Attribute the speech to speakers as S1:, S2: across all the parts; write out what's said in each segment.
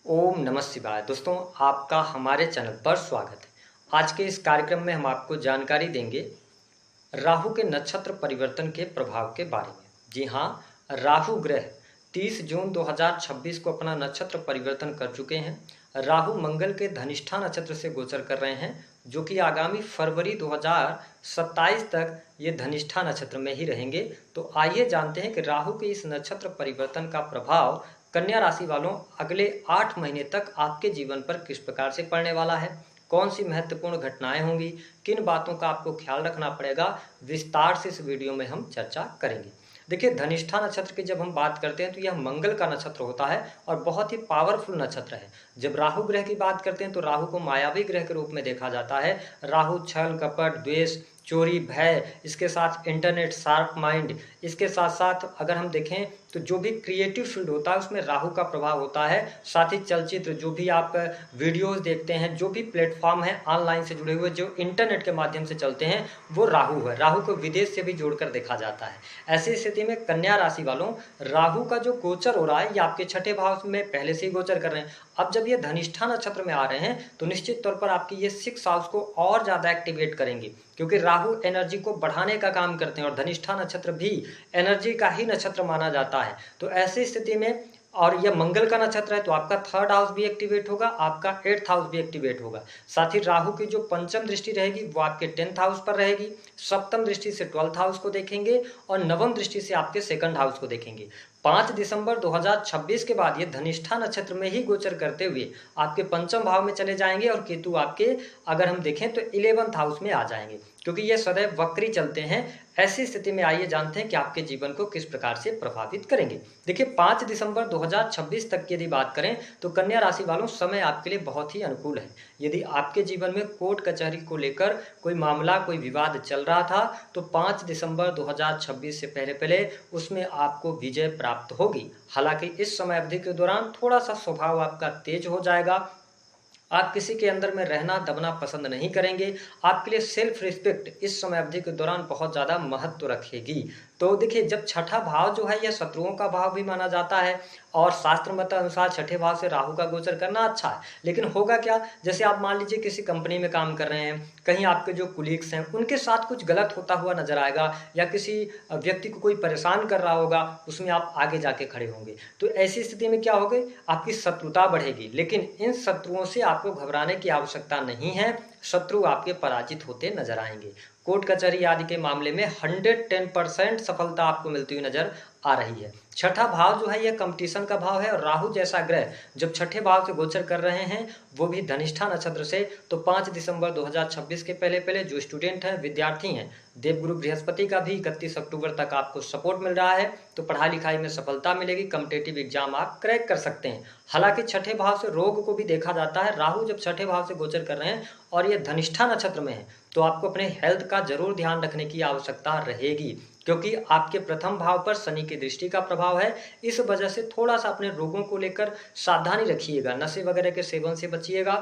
S1: ओम नमः शिवाय। दोस्तों, आपका हमारे चैनल पर स्वागत है। आज के इस कार्यक्रम में हम आपको जानकारी देंगे राहु के नक्षत्र परिवर्तन के प्रभाव के बारे में। जी हाँ, राहु ग्रह 30 जून 2026 को अपना नक्षत्र परिवर्तन कर चुके हैं। राहु मंगल के धनिष्ठा नक्षत्र से गोचर कर रहे हैं, जो कि आगामी फरवरी 2027 तक ये धनिष्ठा नक्षत्र में ही रहेंगे। तो आइए जानते हैं कि राहु के इस नक्षत्र परिवर्तन का प्रभाव कन्या राशि वालों अगले 8 महीने तक आपके जीवन पर किस प्रकार से पड़ने वाला है, कौन सी महत्वपूर्ण घटनाएं होंगी, किन बातों का आपको ख्याल रखना पड़ेगा, विस्तार से इस वीडियो में हम चर्चा करेंगे। देखिए, धनिष्ठा नक्षत्र की जब हम बात करते हैं तो यह मंगल का नक्षत्र होता है और बहुत ही पावरफुल नक्षत्र है। जब राहु ग्रह की बात करते हैं तो राहु को मायावी ग्रह के रूप में देखा जाता है। राहु छल कपट द्वेष चोरी भय, इसके साथ इंटरनेट शार्प माइंड, इसके साथ साथ अगर हम देखें तो जो भी क्रिएटिव फील्ड होता है उसमें राहु का प्रभाव होता है। साथ ही चलचित्र, जो भी आप वीडियोस देखते हैं, जो भी प्लेटफॉर्म है ऑनलाइन से जुड़े हुए, जो इंटरनेट के माध्यम से चलते हैं, वो राहु है। राहु को विदेश से भी जोड़कर देखा जाता है। ऐसी स्थिति में कन्या राशि वालों, राहु का जो गोचर हो रहा है ये आपके छठे भाव में पहले से ही गोचर कर रहे हैं। अब जब ये धनिष्ठा नक्षत्र में आ रहे हैं तो निश्चित तौर पर आपकी ये 6 हाउस को और ज़्यादा एक्टिवेट करेंगे, क्योंकि राहु एनर्जी को बढ़ाने का काम करते हैं और धनिष्ठा नक्षत्र भी एनर्जी का ही नक्षत्र माना जाता है। तो ऐसी स्थिति में, और यह मंगल का नक्षत्र है, तो आपका 3rd हाउस भी एक्टिवेट होगा, आपका 8th हाउस भी एक्टिवेट होगा। साथ ही राहु की जो पंचम दृष्टि रहेगी वो आपके 10th हाउस पर रहेगी। सप्तम दृष्टि से 12th हाउस को देखेंगे और नवम दृष्टि से आपके 2nd हाउस को देखेंगे। 5 दिसंबर 2026 के बाद ये धनिष्ठा नक्षत्र में ही गोचर करते हुए आपके पंचम भाव में चले जाएंगे और केतु आपके, अगर हम देखें तो 11th हाउस में आ जाएंगे, क्योंकि ये सदैव वक्री चलते हैं। ऐसी स्थिति में आइए जानते हैं कि आपके जीवन को किस प्रकार से प्रभावित करेंगे। देखिए, 5 दिसंबर 2026 तक की यदि बात करें तो कन्या राशि वालों, समय आपके लिए बहुत ही अनुकूल है। यदि आपके जीवन में कोर्ट कचहरी को लेकर कोई मामला, कोई विवाद चल रहा था, तो 5 दिसंबर 2026 से पहले पहले उसमें आपको विजय प्राप्त होगी। हालांकि इस समय अवधि के दौरान थोड़ा सा स्वभाव आपका तेज हो जाएगा। आप किसी के अंदर में रहना दबना पसंद नहीं करेंगे। आपके लिए सेल्फ रिस्पेक्ट इस समय अवधि के दौरान बहुत ज़्यादा महत्व रखेगी। तो देखिए, जब छठा भाव जो है यह शत्रुओं का भाव भी माना जाता है और शास्त्र मत अनुसार छठे भाव से राहु का गोचर करना अच्छा है। लेकिन होगा क्या, जैसे आप मान लीजिए किसी कंपनी में काम कर रहे हैं, कहीं आपके जो कुलीग्स हैं उनके साथ कुछ गलत होता हुआ नजर आएगा, या किसी व्यक्ति को कोई परेशान कर रहा होगा, उसमें आप आगे जाके खड़े होंगे। तो ऐसी स्थिति में क्या होगी, आपकी शत्रुता बढ़ेगी। लेकिन इन शत्रुओं से आपको घबराने की आवश्यकता नहीं है, शत्रु आपके पराजित होते नजर आएंगे। कोर्ट कचहरी आदि के मामले में 110% सफलता आपको मिलती हुई नजर आ रही है। छठा भाव जो है यह कंपटीशन का भाव है और राहु जैसा ग्रह जब छठे भाव से गोचर कर रहे हैं, वो भी धनिष्ठा नक्षत्र से, तो 5 दिसंबर 2026 के पहले पहले जो स्टूडेंट हैं, विद्यार्थी हैं, देवगुरु बृहस्पति का भी 31 अक्टूबर तक आपको सपोर्ट मिल रहा है। तो पढ़ाई लिखाई में सफलता मिलेगी, कॉम्पिटिटिव एग्जाम आप क्रैक कर सकते हैं। हालांकि छठे भाव से रोग को भी देखा जाता है। राहु जब छठे भाव से गोचर कर रहे हैं और ये धनिष्ठा नक्षत्र में है, तो आपको अपने हेल्थ का जरूर ध्यान रखने की आवश्यकता रहेगी, क्योंकि आपके प्रथम भाव पर शनि की दृष्टि का प्रभाव है। इस वजह से थोड़ा सा अपने रोगों को लेकर सावधानी रखिएगा, नशे वगैरह के सेवन से बचिएगा,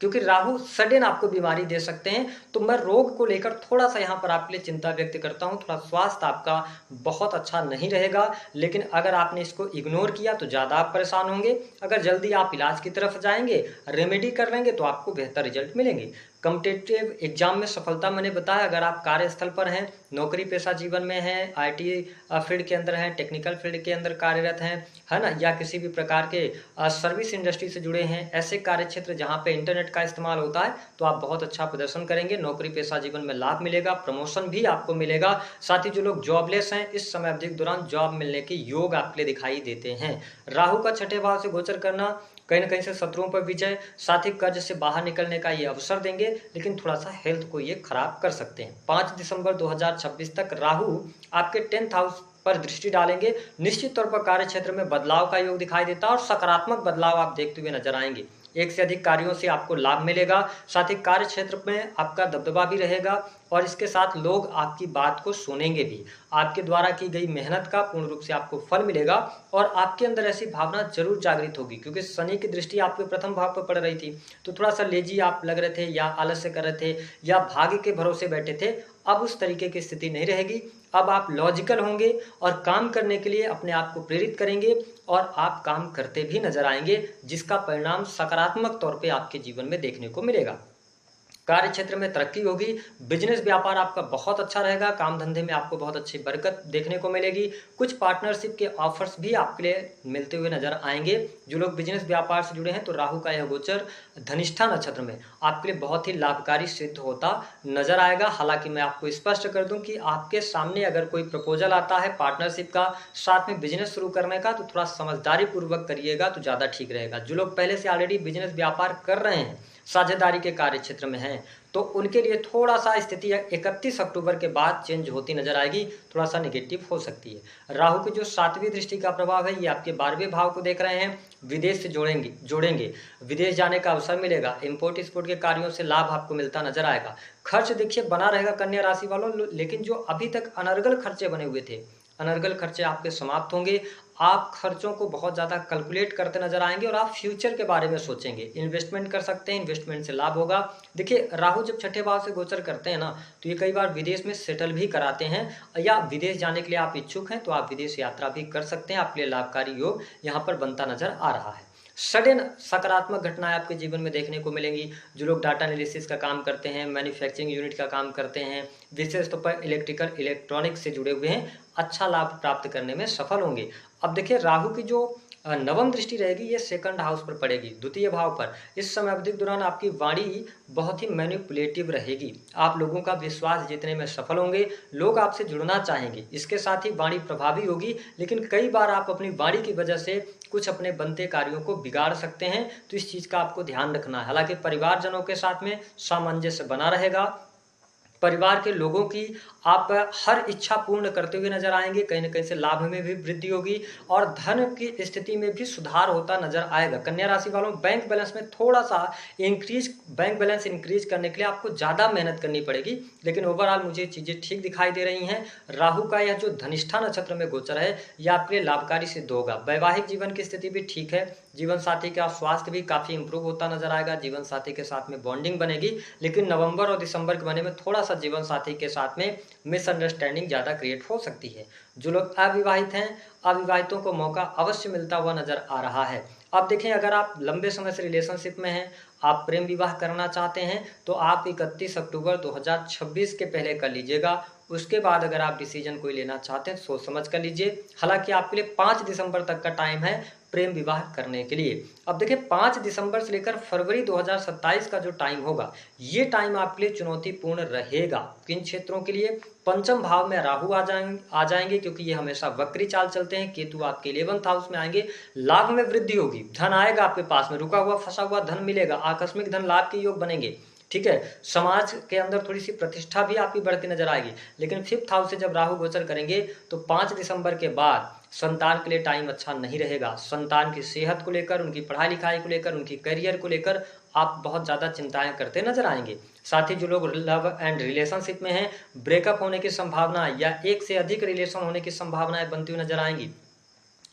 S1: क्योंकि राहु सडन आपको बीमारी दे सकते हैं। तो मैं रोग को लेकर थोड़ा सा यहाँ पर आपके लिए चिंता व्यक्त करता हूँ। थोड़ा स्वास्थ्य आपका बहुत अच्छा नहीं रहेगा, लेकिन अगर आपने इसको इग्नोर किया तो ज़्यादा आप परेशान होंगे। अगर जल्दी आप इलाज की तरफ जाएंगे, रेमेडी कर लेंगे, तो आपको बेहतर रिजल्ट मिलेंगे। कॉम्पिटिटिव एग्जाम में सफलता मैंने बताया। अगर आप कार्यस्थल पर हैं, नौकरी पेशा जीवन में हैं, आईटी फील्ड के अंदर हैं, टेक्निकल फील्ड के अंदर कार्यरत हैं, है ना, या किसी भी प्रकार के सर्विस इंडस्ट्री से जुड़े हैं, ऐसे कार्य क्षेत्र जहाँ पे इंटरनेट का इस्तेमाल होता है, तो आप बहुत अच्छा प्रदर्शन करेंगे। नौकरी पेशा जीवन में लाभ मिलेगा, प्रमोशन भी आपको मिलेगा। साथ ही जो लोग जॉबलेस हैं, इस समय अवधि के दौरान जॉब मिलने के योग आपके लिए दिखाई देते हैं। राहु का छठे भाव से गोचर करना कहीं ना कहीं से शत्रुओं पर विजय, साथ ही कर्ज से बाहर निकलने का ये अवसर देंगे, लेकिन थोड़ा सा हेल्थ को ये खराब कर सकते हैं। 5 दिसंबर 2026 तक राहु आपके 10th हाउस पर दृष्टि डालेंगे। निश्चित तौर पर कार्य क्षेत्र में बदलाव का योग दिखाई देता है और सकारात्मक बदलाव आप देखते हुए नजर आएंगे। एक से अधिक कार्यों से आपको लाभ मिलेगा। साथ ही कार्य क्षेत्र में आपका दबदबा भी रहेगा और इसके साथ लोग आपकी बात को सुनेंगे भी। आपके द्वारा की गई मेहनत का पूर्ण रूप से आपको फल मिलेगा और आपके अंदर ऐसी भावना जरूर जागृत होगी, क्योंकि शनि की दृष्टि आपके प्रथम भाव पर पड़ रही थी, तो थोड़ा सा लेजी आप लग रहे थे, या आलस्य कर रहे थे, या भाग्य के भरोसे बैठे थे। अब उस तरीके की स्थिति नहीं रहेगी। अब आप लॉजिकल होंगे और काम करने के लिए अपने आप को प्रेरित करेंगे और आप काम करते भी नजर आएंगे, जिसका परिणाम सकारात्मक तौर पे आपके जीवन में देखने को मिलेगा। कार्य क्षेत्र में तरक्की होगी, बिजनेस व्यापार आपका बहुत अच्छा रहेगा, काम धंधे में आपको बहुत अच्छी बरकत देखने को मिलेगी। कुछ पार्टनरशिप के ऑफर्स भी आपके लिए मिलते हुए नजर आएंगे। जो लोग बिजनेस व्यापार से जुड़े हैं तो राहु का यह गोचर धनिष्ठा नक्षत्र में आपके लिए बहुत ही लाभकारी सिद्ध होता नजर आएगा। हालांकि मैं आपको स्पष्ट कर दूं कि आपके सामने अगर कोई प्रपोजल आता है पार्टनरशिप का, साथ में बिजनेस शुरू करने का, तो थोड़ा समझदारी पूर्वक करिएगा तो ज़्यादा ठीक रहेगा। जो लोग पहले से ऑलरेडी बिजनेस व्यापार कर रहे हैं, साझेदारी के कार्य क्षेत्र में हैं, तो उनके लिए थोड़ा सा स्थिति 31 अक्टूबर के बाद चेंज होती नजर आएगी, थोड़ा सा नेगेटिव हो सकती है। राहु की जो 7वीं दृष्टि का प्रभाव है ये आपके 12वें भाव को देख रहे हैं, विदेश से जोड़ेंगे, विदेश जाने का अवसर मिलेगा, इंपोर्ट एक्सपोर्ट के कार्यों से लाभ आपको मिलता नजर आएगा। खर्च देखिए बना रहेगा कन्या राशि वालों, लेकिन जो अभी तक अनर्गल खर्चे बने हुए थे, अनर्गल खर्चे आपके समाप्त होंगे। आप खर्चों को बहुत ज़्यादा कैलकुलेट करते नजर आएंगे और आप फ्यूचर के बारे में सोचेंगे, इन्वेस्टमेंट कर सकते हैं, इन्वेस्टमेंट से लाभ होगा। देखिए राहु जब छठे भाव से गोचर करते हैं ना, तो ये कई बार विदेश में सेटल भी कराते हैं, या विदेश जाने के लिए आप इच्छुक हैं तो आप विदेश यात्रा भी कर सकते हैं। आपके लिए लाभकारी योग यहाँ पर बनता नजर आ रहा है। सडन सकारात्मक घटनाएं आपके जीवन में देखने को मिलेंगी। जो लोग डाटा एनालिसिस का काम करते हैं, मैन्युफैक्चरिंग यूनिट का काम करते हैं, विशेष तौर पर इलेक्ट्रॉनिक्स से जुड़े हुए हैं, अच्छा लाभ प्राप्त करने में सफल होंगे। अब देखिए राहु की जो नवम दृष्टि रहेगी ये सेकंड हाउस पर पड़ेगी, द्वितीय भाव पर। इस समय अवधि के दौरान आपकी वाणी बहुत ही मैनिपुलेटिव रहेगी, आप लोगों का विश्वास जीतने में सफल होंगे, लोग आपसे जुड़ना चाहेंगे। इसके साथ ही वाणी प्रभावी होगी, लेकिन कई बार आप अपनी वाणी की वजह से कुछ अपने बनते कार्यों को बिगाड़ सकते हैं, तो इस चीज़ का आपको ध्यान रखना है। हालांकि परिवारजनों के साथ में सामंजस्य बना रहेगा, परिवार के लोगों की आप हर इच्छा पूर्ण करते हुए नजर आएंगे, कहीं न कहीं से लाभ में भी वृद्धि होगी और धन की स्थिति में भी सुधार होता नजर आएगा। कन्या राशि वालों, बैंक बैलेंस में थोड़ा सा बैंक बैलेंस इंक्रीज करने के लिए आपको ज़्यादा मेहनत करनी पड़ेगी, लेकिन ओवरऑल मुझे चीज़ें ठीक दिखाई दे रही हैं। राहु का यह जो धनिष्ठा नक्षत्र में गोचर है यह आपके लिए लाभकारी सिद्ध होगा। वैवाहिक जीवन की स्थिति भी ठीक है, जीवन साथी का स्वास्थ्य भी काफ़ी इंप्रूव होता नजर आएगा, जीवन साथी के साथ में बॉन्डिंग बनेगी, लेकिन नवंबर और दिसंबर के महीने में थोड़ा सा जीवन साथी के साथ में मिसअंडरस्टैंडिंग ज़्यादा क्रिएट हो सकती है। जो लोग अविवाहित हैं, अविवाहितों को मौका अवश्य मिलता हुआ नजर आ रहा है। अब देखें, अगर आप लंबे समय से रिलेशनशिप में हैं, आप प्रेम विवाह करना चाहते हैं, तो आप 31 अक्टूबर 2026 के पहले कर लीजिएगा। उसके बाद अगर आप डिसीजन कोई लेना चाहते हैं सोच समझ कर लीजिए। हालांकि आपके लिए 5 दिसंबर तक का टाइम है प्रेम विवाह करने के लिए। अब देखिए 5 दिसंबर से लेकर फरवरी 2027 का जो टाइम होगा, ये टाइम आपके लिए चुनौतीपूर्ण रहेगा। किन क्षेत्रों के लिए? पंचम भाव में राहु आ जाएंगे क्योंकि ये हमेशा वक्री चाल चलते हैं। केतु आपके 11th हाउस में आएंगे, लाभ में वृद्धि होगी, धन आएगा आपके पास में, रुका हुआ फंसा हुआ धन मिलेगा, आकस्मिक धन लाभ के योग बनेंगे। ठीक है, समाज के अंदर थोड़ी सी प्रतिष्ठा भी आपकी बढ़ती नजर आएगी। लेकिन 5th हाउस से जब राहु गोचर करेंगे तो 5 दिसंबर के बाद संतान के लिए टाइम अच्छा नहीं रहेगा। संतान की सेहत को लेकर, उनकी पढ़ाई लिखाई को लेकर, उनकी करियर को लेकर आप बहुत ज़्यादा चिंताएं करते नजर आएंगे। साथ ही जो लोग लव एंड रिलेशनशिप में हैं, ब्रेकअप होने की संभावना या एक से अधिक रिलेशन होने की संभावनाएं बनती हुई नजर आएंगी।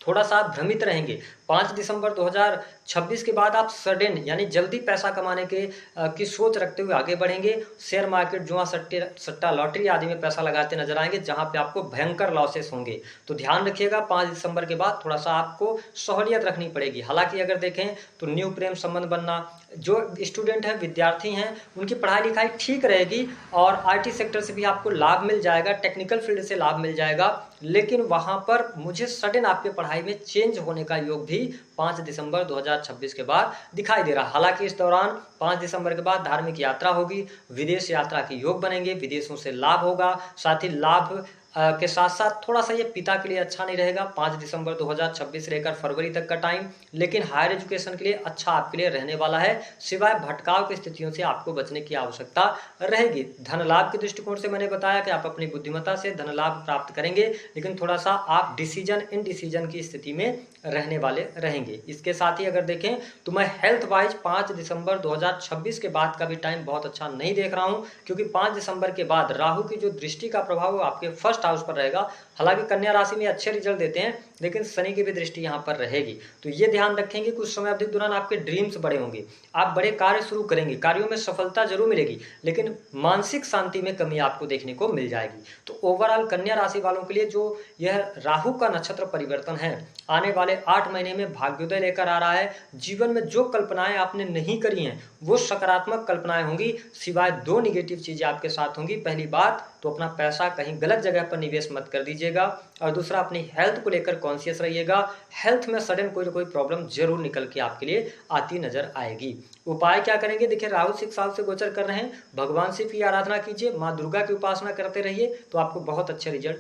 S1: थोड़ा सा भ्रमित रहेंगे। 5 दिसंबर 2026 के बाद आप सडन यानी जल्दी पैसा कमाने की सोच रखते हुए आगे बढ़ेंगे। शेयर मार्केट, जुआ, सट्टा, लॉटरी आदि में पैसा लगाते नजर आएंगे, जहां पे आपको भयंकर लॉसेस होंगे। तो ध्यान रखिएगा, 5 दिसंबर के बाद थोड़ा सा आपको सहूलियत रखनी पड़ेगी। हालांकि अगर देखें तो न्यू प्रेम संबंध बनना, जो स्टूडेंट हैं, विद्यार्थी हैं, उनकी पढ़ाई लिखाई ठीक रहेगी और आईटी सेक्टर से भी आपको लाभ मिल जाएगा, टेक्निकल फील्ड से लाभ मिल जाएगा। लेकिन वहां पर मुझे सडन आपके पढ़ाई में चेंज होने का योग भी 5 दिसंबर 2026 के बाद दिखाई दे रहा है। हालांकि इस दौरान 5 दिसंबर के बाद धार्मिक यात्रा होगी, विदेश यात्रा के योग बनेंगे, विदेशों से लाभ होगा। साथ ही लाभ के साथ साथ थोड़ा सा ये पिता के लिए अच्छा नहीं रहेगा 5 दिसंबर 2026 से लेकर फरवरी तक का टाइम। लेकिन हायर एजुकेशन के लिए अच्छा आपके लिए रहने वाला है, सिवाय भटकाव की स्थितियों से आपको बचने की आवश्यकता रहेगी। धन लाभ के दृष्टिकोण से मैंने बताया कि आप अपनी बुद्धिमत्ता से धन लाभ प्राप्त करेंगे, लेकिन थोड़ा सा आप इनडिसीजन की स्थिति में रहने वाले रहेंगे। इसके साथ ही अगर देखें तो मैं हेल्थ वाइज 5 दिसंबर 2026 के बाद का भी टाइम बहुत अच्छा नहीं देख रहा हूं, क्योंकि 5 दिसंबर के बाद राहु की जो दृष्टि का प्रभाव है आपके फर्स्ट हाउस पर रहेगा। हालांकि कन्या राशि में अच्छे रिजल्ट देते हैं, लेकिन शनि की भी दृष्टि यहाँ पर रहेगी। तो ये ध्यान रखेंगे कि उस समय अवधि के दौरान आपके ड्रीम्स बड़े होंगे, आप बड़े कार्य शुरू करेंगे, कार्यों में सफलता जरूर मिलेगी, लेकिन मानसिक शांति में कमी आपको देखने को मिल जाएगी। तो ओवरऑल कन्या राशि वालों के लिए जो यह राहु का नक्षत्र परिवर्तन है, आने वाले 8 महीने में भाग्योदय लेकर आ रहा है। जीवन में जो कल्पनाएं आपने नहीं करी हैं वो सकारात्मक कल्पनाएं होंगी, सिवाय 2 निगेटिव चीजें आपके साथ होंगी। पहली बात तो अपना पैसा कहीं गलत जगह पर निवेश मत कर दीजिएगा, और दूसरा अपनी हेल्थ को लेकर कॉन्शियस रहिएगा। हेल्थ में सडन कोई ना कोई प्रॉब्लम जरूर निकल के आपके लिए आती नजर आएगी। उपाय क्या करेंगे? देखिए, राहु 6 साल से गोचर कर रहे हैं, भगवान शिव की आराधना कीजिए, माँ दुर्गा की उपासना करते रहिए, तो आपको बहुत अच्छे रिजल्ट